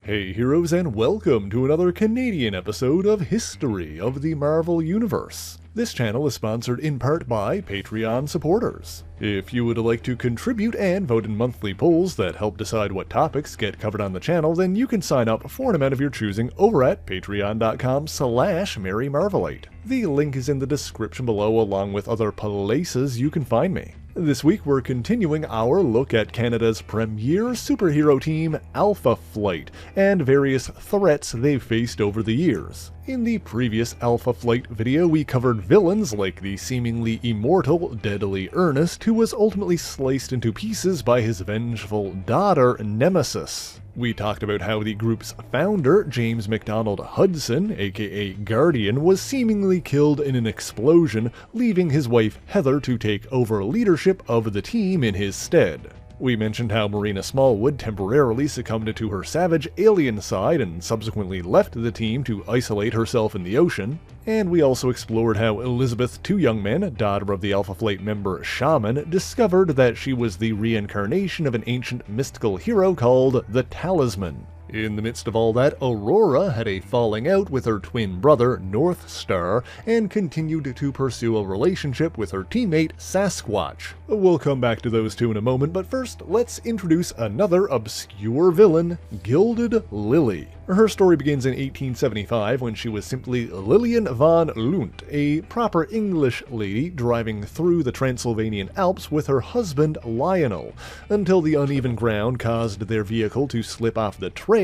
Hey heroes, and welcome to another Canadian episode of History of the Marvel Universe. This channel is sponsored in part by Patreon supporters. If you would like to contribute and vote in monthly polls that help decide what topics get covered on the channel, then you can sign up for an amount of your choosing over at patreon.com/MaryMarvelite. The link is in the description below, along with other places you can find me. This week we're continuing our look at Canada's premier superhero team, Alpha Flight, and various threats they've faced over the years. In the previous Alpha Flight video, we covered villains like the seemingly immortal Deadly Ernest, who was ultimately sliced into pieces by his vengeful daughter, Nemesis. We talked about how the group's founder, James MacDonald Hudson, aka Guardian, was seemingly killed in an explosion, leaving his wife Heather to take over leadership of the team in his stead. We mentioned how Marina Smallwood temporarily succumbed to her savage alien side and subsequently left the team to isolate herself in the ocean. And we also explored how Elizabeth Two Young Men, daughter of the Alpha Flight member Shaman, discovered that she was the reincarnation of an ancient mystical hero called the Talisman. In the midst of all that, Aurora had a falling out with her twin brother, North Star, and continued to pursue a relationship with her teammate, Sasquatch. We'll come back to those two in a moment, but first, let's introduce another obscure villain, Gilded Lily. Her story begins in 1875 when she was simply Lillian von Lunt, a proper English lady driving through the Transylvanian Alps with her husband Lionel, until the uneven ground caused their vehicle to slip off the trail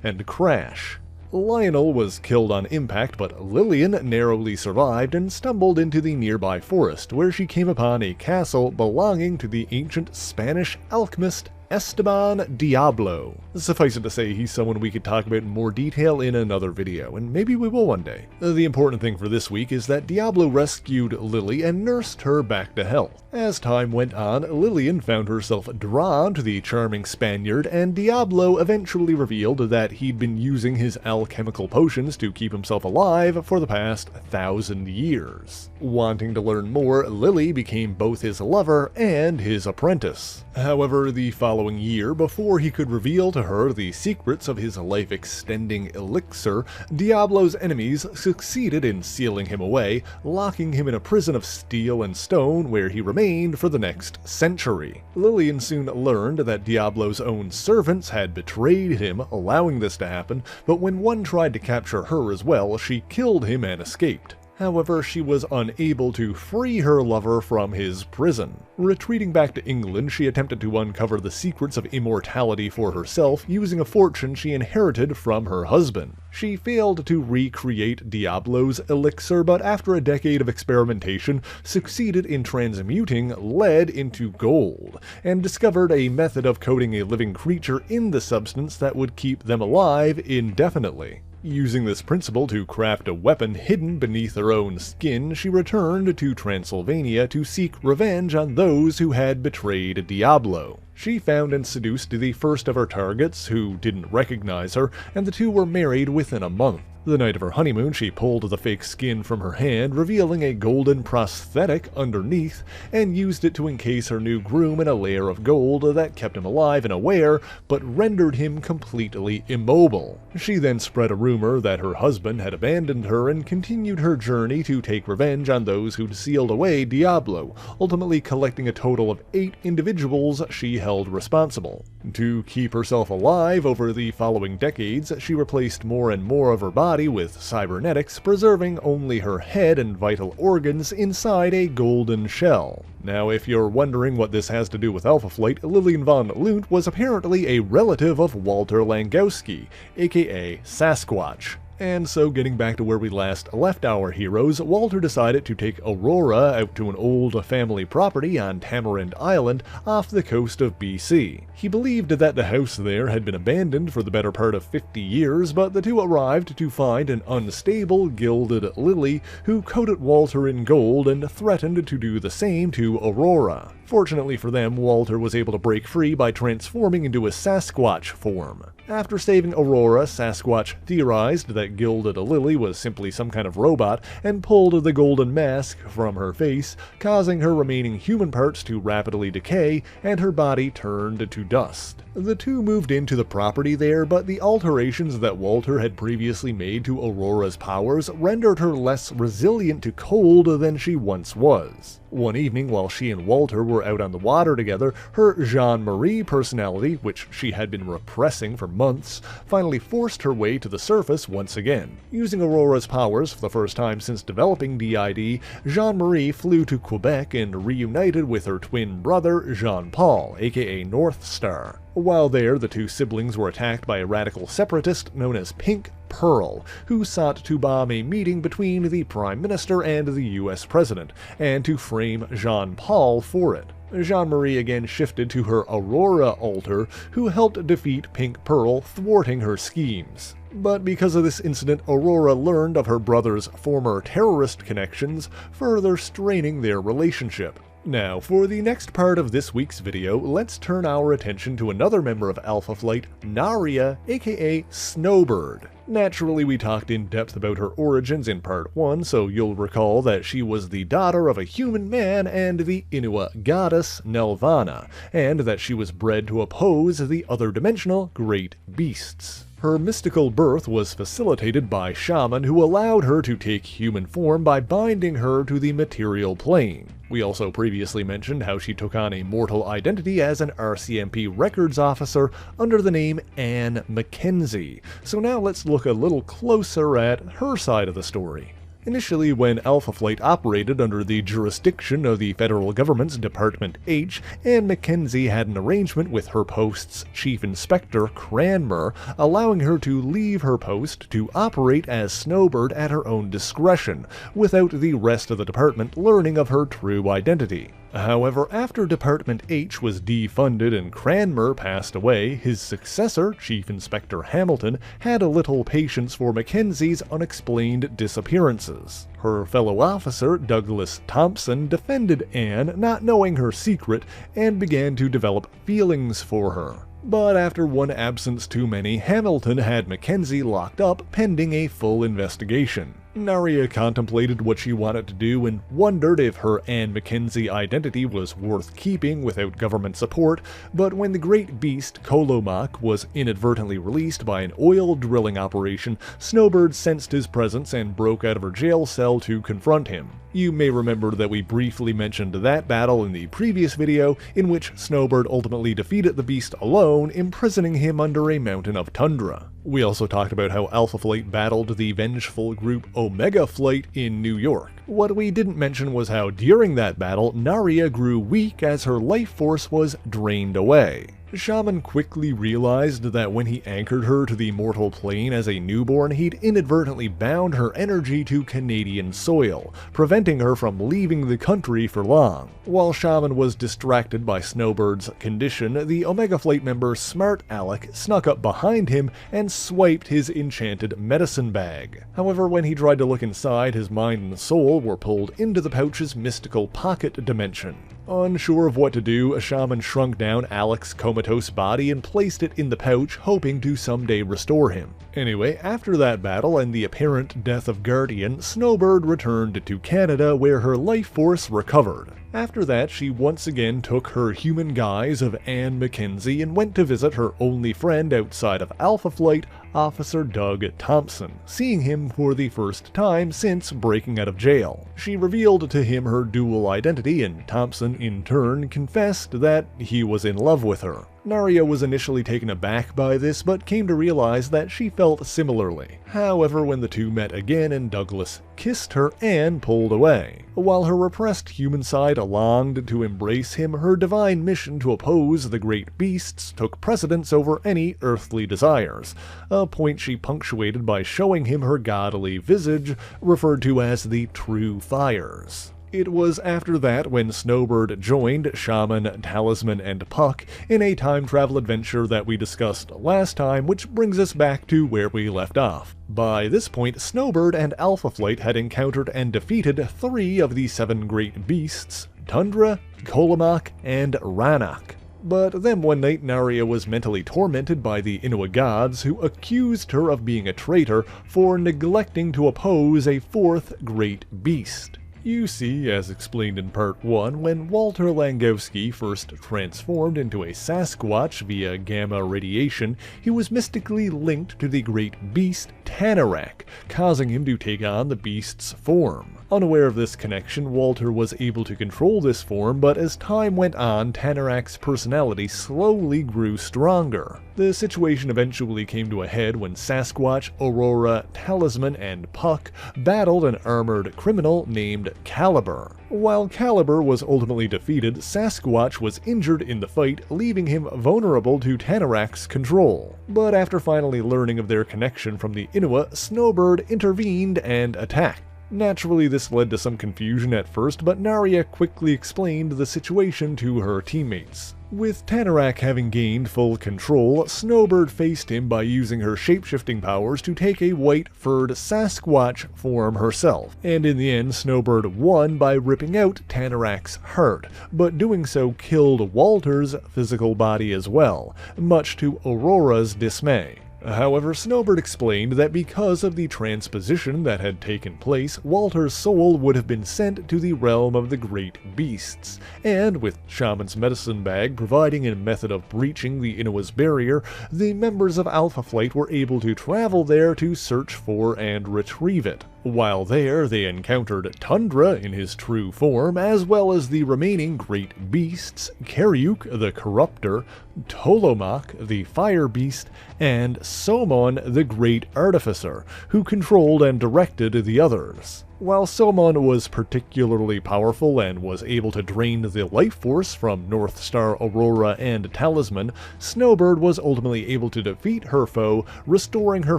and crash. Lionel was killed on impact, but Lillian narrowly survived and stumbled into the nearby forest, where she came upon a castle belonging to the ancient Spanish alchemist Esteban Diablo. Suffice it to say, he's someone we could talk about in more detail in another video, and maybe we will one day. The important thing for this week is that Diablo rescued Lily and nursed her back to health. As time went on, Lillian found herself drawn to the charming Spaniard, and Diablo eventually revealed that he'd been using his alchemical potions to keep himself alive for the past 1,000 years. Wanting to learn more, Lily became both his lover and his apprentice. However, the following year, before he could reveal to her the secrets of his life-extending elixir, Diablo's enemies succeeded in sealing him away, locking him in a prison of steel and stone where he remained for the next century. Lillian soon learned that Diablo's own servants had betrayed him, allowing this to happen, but when one tried to capture her as well, she killed him and escaped. However, she was unable to free her lover from his prison. Retreating back to England, she attempted to uncover the secrets of immortality for herself using a fortune she inherited from her husband. She failed to recreate Diablo's elixir, but after a decade of experimentation, succeeded in transmuting lead into gold, and discovered a method of coating a living creature in the substance that would keep them alive indefinitely. Using this principle to craft a weapon hidden beneath her own skin, she returned to Transylvania to seek revenge on those who had betrayed Diablo. She found and seduced the first of her targets, who didn't recognize her, and the two were married within a month. The night of her honeymoon, she pulled the fake skin from her hand, revealing a golden prosthetic underneath, and used it to encase her new groom in a layer of gold that kept him alive and aware, but rendered him completely immobile. She then spread a rumor that her husband had abandoned her and continued her journey to take revenge on those who'd sealed away Diablo, ultimately collecting a total of 8 individuals she held responsible. To keep herself alive over the following decades, she replaced more and more of her body with cybernetics, preserving only her head and vital organs inside a golden shell. Now, if you're wondering what this has to do with Alpha Flight, Lillian von Lunt was apparently a relative of Walter Langowski, aka Sasquatch. And so, getting back to where we last left our heroes, Walter decided to take Aurora out to an old family property on Tamarind Island off the coast of BC. He believed that the house there had been abandoned for the better part of 50 years, but the two arrived to find an unstable Gilded Lily who coated Walter in gold and threatened to do the same to Aurora. Fortunately for them, Walter was able to break free by transforming into a Sasquatch form. After saving Aurora, Sasquatch theorized that Gilded Lily was simply some kind of robot and pulled the golden mask from her face, causing her remaining human parts to rapidly decay and her body turned to dust. The two moved into the property there, but the alterations that Walter had previously made to Aurora's powers rendered her less resilient to cold than she once was. One evening, while she and Walter were out on the water together, her Jean-Marie personality, which she had been repressing for months, finally forced her way to the surface once again. Using Aurora's powers for the first time since developing DID, Jean-Marie flew to Quebec and reunited with her twin brother, Jean-Paul, aka North Star. While there, the two siblings were attacked by a radical separatist known as Pink Pearl, who sought to bomb a meeting between the Prime Minister and the US President, and to frame Jean-Paul for it. Jean-Marie again shifted to her Aurora alter, who helped defeat Pink Pearl, thwarting her schemes. But because of this incident, Aurora learned of her brother's former terrorist connections, further straining their relationship. Now, for the next part of this week's video, let's turn our attention to another member of Alpha Flight, Naria, aka Snowbird. Naturally, we talked in depth about her origins in part 1, so you'll recall that she was the daughter of a human man and the Inuit goddess Nelvana, and that she was bred to oppose the other-dimensional great beasts. Her mystical birth was facilitated by shaman who allowed her to take human form by binding her to the material plane. We also previously mentioned how she took on a mortal identity as an RCMP records officer under the name Anne Mackenzie. So now let's look a little closer at her side of the story. Initially, when Alpha Flight operated under the jurisdiction of the federal government's Department H, Anne Mackenzie had an arrangement with her post's Chief Inspector, Cranmer, allowing her to leave her post to operate as Snowbird at her own discretion, without the rest of the department learning of her true identity. However, after Department H was defunded and Cranmer passed away, his successor, Chief Inspector Hamilton, had a little patience for Mackenzie's unexplained disappearances. Her fellow officer, Douglas Thompson, defended Anne, not knowing her secret, and began to develop feelings for her. But after one absence too many, Hamilton had Mackenzie locked up pending a full investigation. Naria contemplated what she wanted to do and wondered if her Anne Mackenzie identity was worth keeping without government support, but when the great beast Kolomak was inadvertently released by an oil drilling operation, Snowbird sensed his presence and broke out of her jail cell to confront him. You may remember that we briefly mentioned that battle in the previous video, in which Snowbird ultimately defeated the beast alone, imprisoning him under a mountain of tundra. We also talked about how Alpha Flight battled the vengeful group Omega Flight in New York. What we didn't mention was how during that battle, Naria grew weak as her life force was drained away. Shaman quickly realized that when he anchored her to the mortal plane as a newborn, he'd inadvertently bound her energy to Canadian soil, preventing her from leaving the country for long. While Shaman was distracted by Snowbird's condition, the Omega Flight member Smart Alec snuck up behind him and swiped his enchanted medicine bag. However, when he tried to look inside, his mind and soul were pulled into the pouch's mystical pocket dimension. Unsure of what to do, a shaman shrunk down Alec's comatose body and placed it in the pouch, hoping to someday restore him. Anyway, after that battle and the apparent death of Guardian, Snowbird returned to Canada where her life force recovered. After that, she once again took her human guise of Anne Mackenzie and went to visit her only friend outside of Alpha Flight, Officer Doug Thompson, seeing him for the first time since breaking out of jail. She revealed to him her dual identity, and Thompson in turn confessed that he was in love with her. Naria was initially taken aback by this, but came to realize that she felt similarly. However, when the two met again and Douglas kissed her, Anne pulled away. While her repressed human side longed to embrace him, her divine mission to oppose the great beasts took precedence over any earthly desires, a point she punctuated by showing him her godly visage, referred to as the true fires. It was after that when Snowbird joined Shaman, Talisman, and Puck in a time travel adventure that we discussed last time, which brings us back to where we left off. By this point, Snowbird and Alpha Flight had encountered and defeated 3 of the 7 great beasts, Tundra, Kolomak, and Rannoch. But then one night Narya was mentally tormented by the Inuit gods, who accused her of being a traitor for neglecting to oppose a fourth great beast. You see, as explained in Part 1, when Walter Langowski first transformed into a Sasquatch via gamma radiation, he was mystically linked to the great beast Tanaraq, causing him to take on the beast's form. Unaware of this connection, Walter was able to control this form, but as time went on, Tanaraq's personality slowly grew stronger. The situation eventually came to a head when Sasquatch, Aurora, Talisman, and Puck battled an armored criminal named Caliber. While Caliber was ultimately defeated, Sasquatch was injured in the fight, leaving him vulnerable to Tanaraq's control. But after finally learning of their connection from the Inuit, Snowbird intervened and attacked. Naturally, this led to some confusion at first, but Narya quickly explained the situation to her teammates. With Tanaraq having gained full control, Snowbird faced him by using her shapeshifting powers to take a white-furred Sasquatch form herself, and in the end Snowbird won by ripping out Tanaraq's heart, but doing so killed Walter's physical body as well, much to Aurora's dismay. However, Snowbird explained that because of the transposition that had taken place, Walter's soul would have been sent to the realm of the great beasts, and with Shaman's medicine bag providing a method of breaching the Inua's barrier, the members of Alpha Flight were able to travel there to search for and retrieve it. While there, they encountered Tundra in his true form, as well as the remaining great beasts, Karyuk the Corruptor, Tolomak the Fire Beast, and Somon the Great Artificer, who controlled and directed the others. While Somon was particularly powerful and was able to drain the life force from North Star, Aurora, and Talisman, Snowbird was ultimately able to defeat her foe, restoring her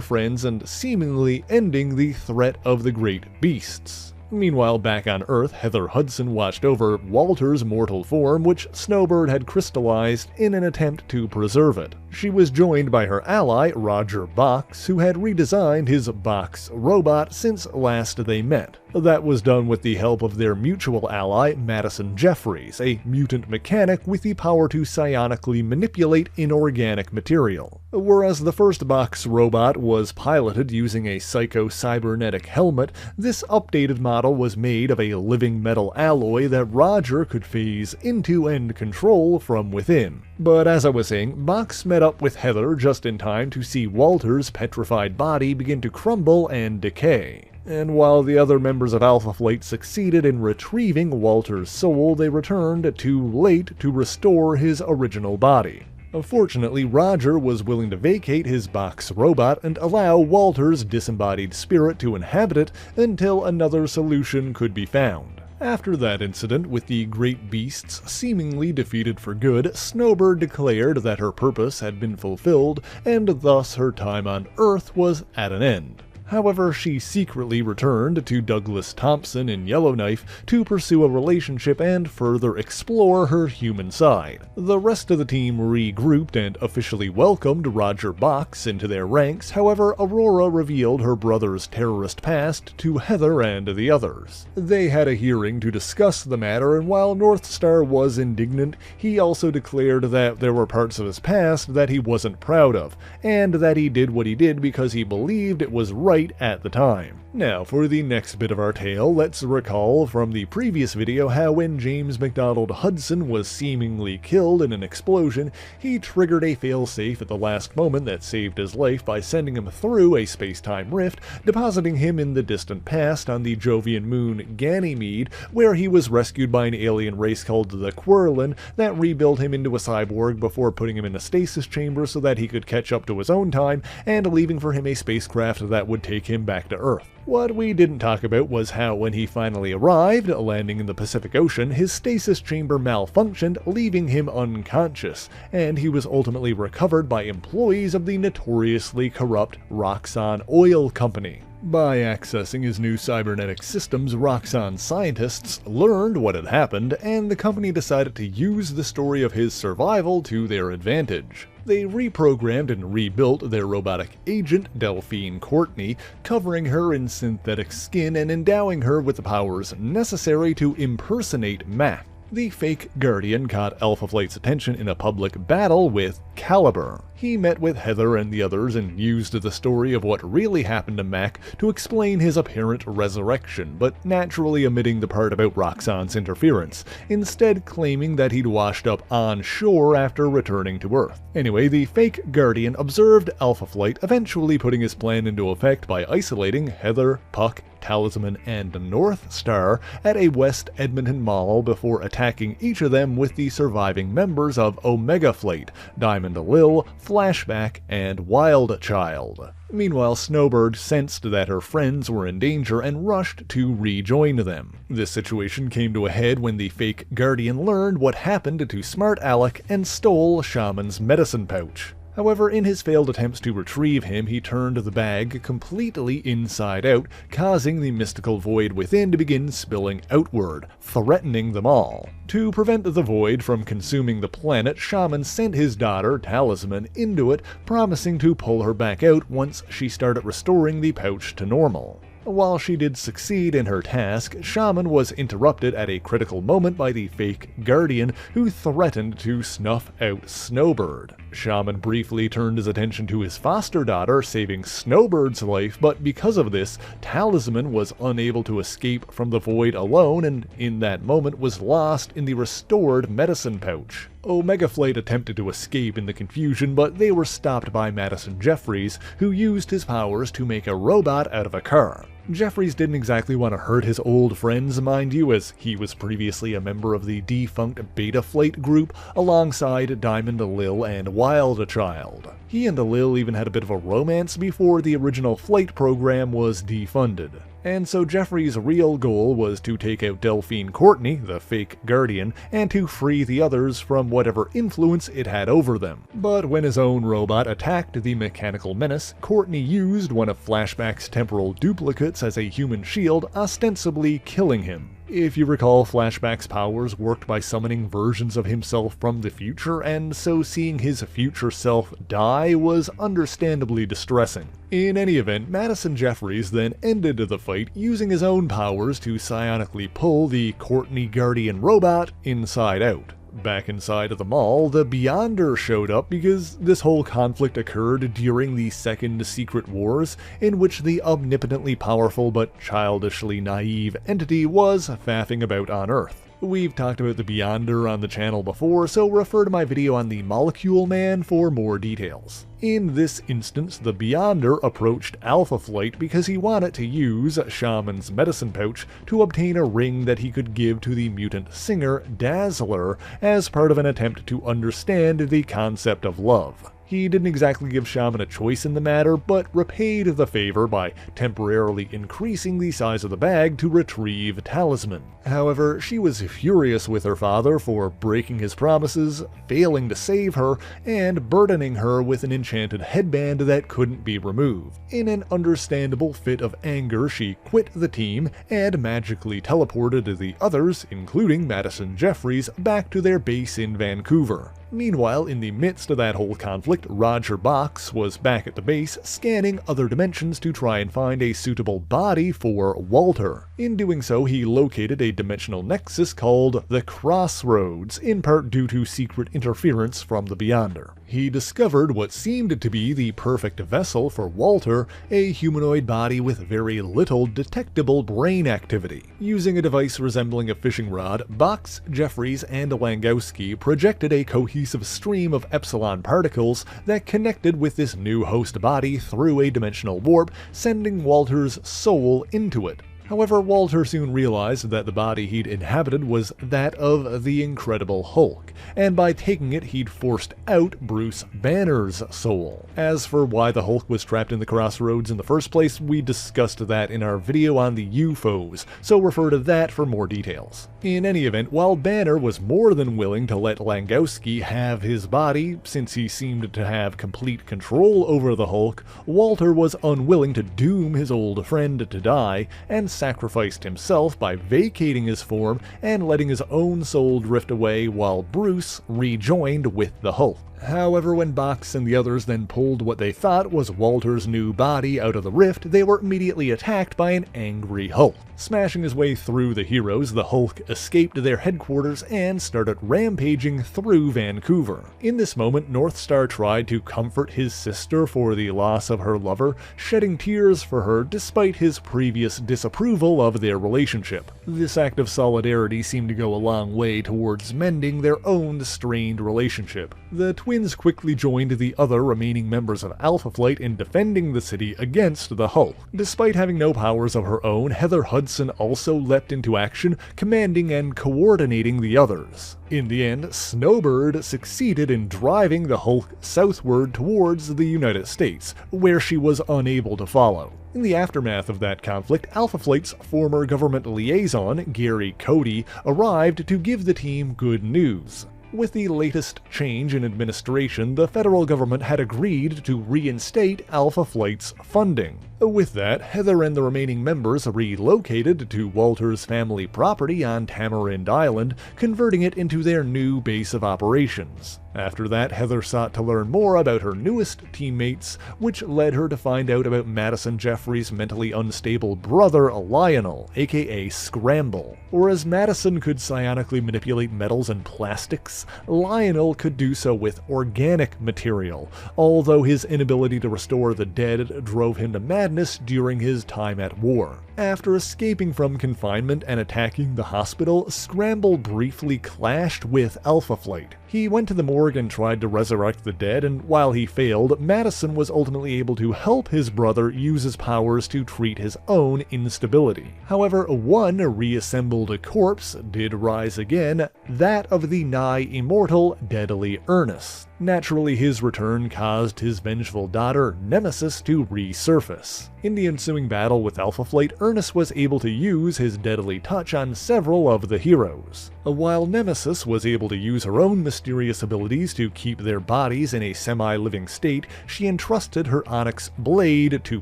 friends and seemingly ending the threat of the great beasts. Meanwhile, back on Earth, Heather Hudson watched over Walter's mortal form, which Snowbird had crystallized in an attempt to preserve it. She was joined by her ally, Roger Box, who had redesigned his Box robot since last they met. That was done with the help of their mutual ally, Madison Jeffries, a mutant mechanic with the power to psionically manipulate inorganic material. Whereas the first Box robot was piloted using a psycho-cybernetic helmet, this updated model was made of a living metal alloy that Roger could phase into and control from within. But as I was saying, Box met up with Heather just in time to see Walter's petrified body begin to crumble and decay. And while the other members of Alpha Flight succeeded in retrieving Walter's soul, they returned too late to restore his original body. Unfortunately, Roger was willing to vacate his Box robot and allow Walter's disembodied spirit to inhabit it until another solution could be found. After that incident, with the great beasts seemingly defeated for good, Snowbird declared that her purpose had been fulfilled, and thus her time on Earth was at an end. However, she secretly returned to Douglas Thompson in Yellowknife to pursue a relationship and further explore her human side. The rest of the team regrouped and officially welcomed Roger Box into their ranks. However, Aurora revealed her brother's terrorist past to Heather and the others. They had a hearing to discuss the matter, and while Northstar was indignant, he also declared that there were parts of his past that he wasn't proud of, and that he did what he did because he believed it was right at the time. Now, for the next bit of our tale, let's recall from the previous video how when James McDonald Hudson was seemingly killed in an explosion, he triggered a failsafe at the last moment that saved his life by sending him through a space-time rift, depositing him in the distant past on the Jovian moon Ganymede, where he was rescued by an alien race called the Quirlin that rebuilt him into a cyborg before putting him in a stasis chamber so that he could catch up to his own time, and leaving for him a spacecraft that would take him back to Earth. What we didn't talk about was how when he finally arrived, landing in the Pacific Ocean, his stasis chamber malfunctioned, leaving him unconscious, and he was ultimately recovered by employees of the notoriously corrupt Roxxon Oil Company. By accessing his new cybernetic systems, Roxxon scientists learned what had happened, and the company decided to use the story of his survival to their advantage. They reprogrammed and rebuilt their robotic agent, Delphine Courtney, covering her in synthetic skin and endowing her with the powers necessary to impersonate Mac. The fake Guardian caught Alpha Flight's attention in a public battle with Caliber. He met with Heather and the others and used the story of what really happened to Mac to explain his apparent resurrection, but naturally omitting the part about Roxxon's interference, instead claiming that he'd washed up on shore after returning to Earth. Anyway, the fake Guardian observed Alpha Flight, eventually putting his plan into effect by isolating Heather, Puck, Talisman, and North Star at a West Edmonton mall before attacking each of them with the surviving members of Omega Flight, Diamond Lil, Flashback, and Wild Child. Meanwhile, Snowbird sensed that her friends were in danger and rushed to rejoin them. This situation came to a head when the fake Guardian learned what happened to Smart Alec and stole Shaman's medicine pouch. However, in his failed attempts to retrieve him, he turned the bag completely inside out, causing the mystical void within to begin spilling outward, threatening them all. To prevent the void from consuming the planet, Shaman sent his daughter, Talisman, into it, promising to pull her back out once she started restoring the pouch to normal. While she did succeed in her task, Shaman was interrupted at a critical moment by the fake Guardian, who threatened to snuff out Snowbird. Shaman briefly turned his attention to his foster daughter, saving Snowbird's life, but because of this, Talisman was unable to escape from the void alone and in that moment was lost in the restored medicine pouch. Omega Flight attempted to escape in the confusion, but they were stopped by Madison Jeffries, who used his powers to make a robot out of a car. Jeffries didn't exactly want to hurt his old friends, mind you, as he was previously a member of the defunct Beta Flight group alongside Diamond Lil and Wild Child. He and Lil even had a bit of a romance before the original flight program was defunded. And so Jeffrey's real goal was to take out Delphine Courtney, the fake Guardian, and to free the others from whatever influence it had over them. But when his own robot attacked the mechanical menace, Courtney used one of Flashback's temporal duplicates as a human shield, ostensibly killing him. If you recall, Flashback's powers worked by summoning versions of himself from the future, and so seeing his future self die was understandably distressing. In any event, Madison Jeffries then ended the fight using his own powers to psionically pull the Courtney Guardian robot inside out. Back inside of the mall, the Beyonder showed up because this whole conflict occurred during the Second Secret Wars, in which the omnipotently powerful but childishly naive entity was faffing about on Earth. We've talked about the Beyonder on the channel before, so refer to my video on the Molecule Man for more details. In this instance, the Beyonder approached Alpha Flight because he wanted to use Shaman's medicine pouch to obtain a ring that he could give to the mutant singer Dazzler as part of an attempt to understand the concept of love. He didn't exactly give Shaman a choice in the matter, but repaid the favor by temporarily increasing the size of the bag to retrieve Talisman. However, she was furious with her father for breaking his promises, failing to save her, and burdening her with an enchanted headband that couldn't be removed. In an understandable fit of anger, she quit the team and magically teleported the others, including Madison Jeffries, back to their base in Vancouver. Meanwhile, in the midst of that whole conflict, Roger Box was back at the base, scanning other dimensions to try and find a suitable body for Walter. In doing so, he located a dimensional nexus called the Crossroads, in part due to secret interference from the Beyonder. He discovered what seemed to be the perfect vessel for Walter, a humanoid body with very little detectable brain activity. Using a device resembling a fishing rod, Box, Jeffries, and Langowski projected a cohesive stream of epsilon particles that connected with this new host body through a dimensional warp, sending Walter's soul into it. However, Walter soon realized that the body he'd inhabited was that of the Incredible Hulk, and by taking it he'd forced out Bruce Banner's soul. As for why the Hulk was trapped in the Crossroads in the first place, we discussed that in our video on the UFOs, so refer to that for more details. In any event, while Banner was more than willing to let Langowski have his body, since he seemed to have complete control over the Hulk, Walter was unwilling to doom his old friend to die, and sacrificed himself by vacating his form and letting his own soul drift away while Bruce rejoined with the Hulk. However, when Box and the others then pulled what they thought was Walter's new body out of the rift, they were immediately attacked by an angry Hulk. Smashing his way through the heroes, the Hulk escaped their headquarters and started rampaging through Vancouver. In this moment, Northstar tried to comfort his sister for the loss of her lover, shedding tears for her despite his previous disapproval of their relationship. This act of solidarity seemed to go a long way towards mending their own strained relationship. The twins quickly joined the other remaining members of Alpha Flight in defending the city against the Hulk. Despite having no powers of her own, Heather Hudson also leapt into action, commanding and coordinating the others. In the end, Snowbird succeeded in driving the Hulk southward towards the United States, where she was unable to follow. In the aftermath of that conflict, Alpha Flight's former government liaison, Gary Cody, arrived to give the team good news. With the latest change in administration, the federal government had agreed to reinstate Alpha Flight's funding. With that, Heather and the remaining members relocated to Walter's family property on Tamarind Island, converting it into their new base of operations. After that, Heather sought to learn more about her newest teammates, which led her to find out about Madison Jeffries' mentally unstable brother, Lionel, aka Scramble. Whereas Madison could psionically manipulate metals and plastics, Lionel could do so with organic material, although his inability to restore the dead drove him to madness during his time at war. After escaping from confinement and attacking the hospital, Scramble briefly clashed with Alpha Flight. He went to the morgue and tried to resurrect the dead, and while he failed, Madison was ultimately able to help his brother use his powers to treat his own instability. However, one reassembled corpse did rise again, that of the nigh immortal Deadly Ernest. Naturally, his return caused his vengeful daughter, Nemesis, to resurface. In the ensuing battle with Alpha Flight, Ernest was able to use his deadly touch on several of the heroes. While Nemesis was able to use her own mysterious abilities to keep their bodies in a semi-living state, she entrusted her onyx blade to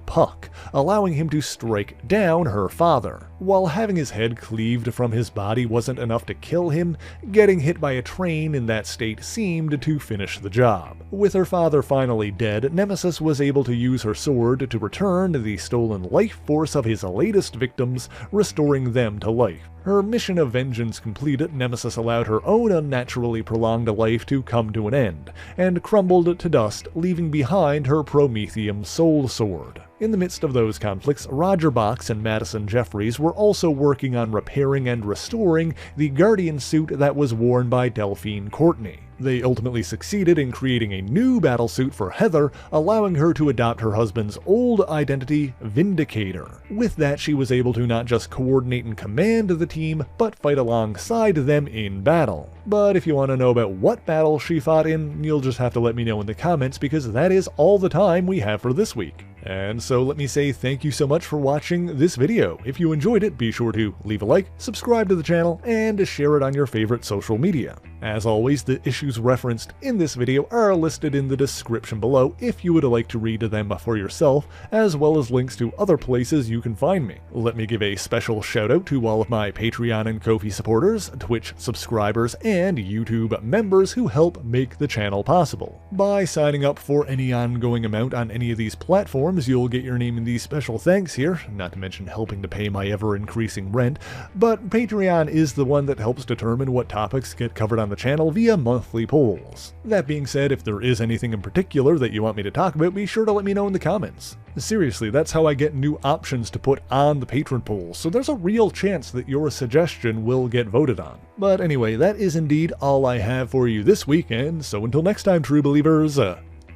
Puck, allowing him to strike down her father. While having his head cleaved from his body wasn't enough to kill him, getting hit by a train in that state seemed to finish the job. With her father finally dead, Nemesis was able to use her sword to return the stolen life force of his latest victims, restoring them to life. Her mission of vengeance completed, Nemesis allowed her own unnaturally prolonged life to come to an end, and crumbled to dust, leaving behind her Prometheum soul sword. In the midst of those conflicts, Roger Box and Madison Jeffries were also working on repairing and restoring the Guardian suit that was worn by Delphine Courtney. They ultimately succeeded in creating a new battlesuit for Heather, allowing her to adopt her husband's old identity, Vindicator. With that, she was able to not just coordinate and command the team, but fight alongside them in battle. But if you want to know about what battle she fought in, you'll just have to let me know in the comments, because that is all the time we have for this week. And so let me say thank you so much for watching this video. If you enjoyed it, be sure to leave a like, subscribe to the channel, and share it on your favorite social media. As always, the issues referenced in this video are listed in the description below if you would like to read them for yourself, as well as links to other places you can find me. Let me give a special shout out to all of my Patreon and Ko-fi supporters, Twitch subscribers, and YouTube members who help make the channel possible. By signing up for any ongoing amount on any of these platforms, you'll get your name in these special thanks here, not to mention helping to pay my ever-increasing rent, but Patreon is the one that helps determine what topics get covered on the channel via monthly polls. That being said, if there is anything in particular that you want me to talk about, be sure to let me know in the comments. Seriously, that's how I get new options to put on the patron polls, so there's a real chance that your suggestion will get voted on. But anyway, that is indeed all I have for you this week, and so until next time, true believers,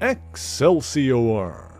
Excelsior!